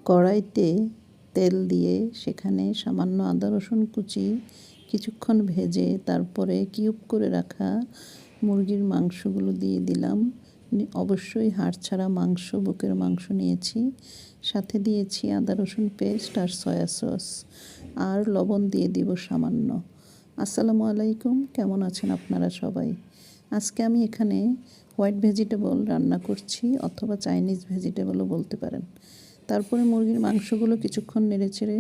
কড়াইতে তেল দিয়ে সেখানে সামান্য আদা রসুন কুচি কিছুক্ষণ ভেজে তারপরে কিউব করে রাখা মুরগির মাংসগুলো দিয়ে দিলাম। অবশ্যই হাড় ছাড়া মাংস, বুকের মাংস নিয়েছি। সাথে দিয়েছি আদা রসুন পেস্ট আর সয়া সস, আর লবণ দিয়ে দিব সামান্য। আসসালামু আলাইকুম, কেমন আছেন আপনারা সবাই? আজকে আমি এখানে হোয়াইট ভেজিটেবল রান্না করছি, অথবা চাইনিজ ভেজিটেবলও বলতে পারেন। তারপরে মুরগির মাংসগুলো কিছুক্ষণ নেড়েচেড়ে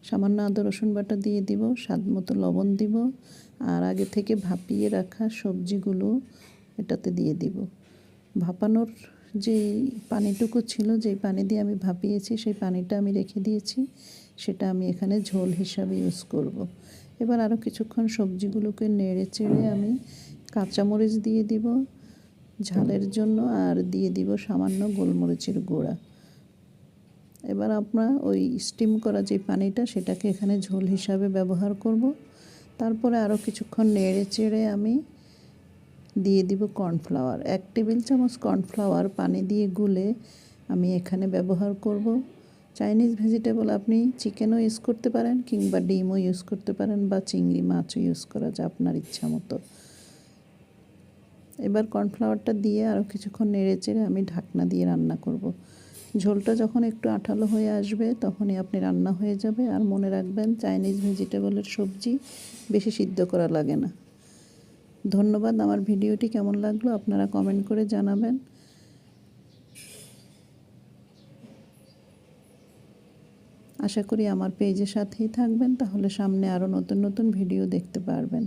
সামান্য আদা রসুন বাটা দিয়ে দিব, স্বাদ মতো লবণ দিব, আর আগে থেকে ভাপিয়ে রাখা সবজিগুলো এটাতে দিয়ে দিব। ভাপানোর যেই পানিটুকু ছিল, যেই পানি দিয়ে আমি ভাপিয়েছি, সেই পানিটা আমি রেখে দিয়েছি, সেটা আমি এখানে ঝোল হিসাবে ইউজ করব। এবার আরও কিছুক্ষণ সবজিগুলোকে নেড়ে চেড়ে আমি কাঁচামরিচ দিয়ে দিব ঝালের জন্য, আর দিয়ে দিব সামান্য গোলমরিচের গুঁড়া। এবার আমরা ওই স্টিম করা যে পানিটা, সেটাকে এখানে ঝোল হিসাবে ব্যবহার করব। তারপরে আরও কিছুক্ষণ নেড়ে চেড়ে আমি দিয়ে দিব কর্নফ্লাওয়ার। 1 টেবিল চামচ কর্নফ্লাওয়ার পানি দিয়ে গুলে আমি এখানে ব্যবহার করব। চাইনিজ ভেজিটেবল আপনি চিকেনও ইউজ করতে পারেন, কিংবা ডিমও ইউজ করতে পারেন, বা চিংড়ি মাছও ইউজ করা যায় আপনার ইচ্ছা মতো। এবার কর্নফ্লাওয়ারটা দিয়ে আরও কিছুক্ষণ নেড়ে চেড়ে আমি ঢাকনা দিয়ে রান্না করব। ঝোলটা যখন একটু আঠালো হয়ে আসবে, তখনই আপনি রান্না হয়ে যাবে। আর মনে রাখবেন, চাইনিজ ভেজিটেবলের সবজি বেশি সিদ্ধ করা লাগে না। ধন্যবাদ। আমার ভিডিওটি কেমন লাগলো আপনারা কমেন্ট করে জানাবেন। আশা করি আমার পেজের সাথেই থাকবেন, তাহলে সামনে আরও নতুন নতুন ভিডিও দেখতে পারবেন।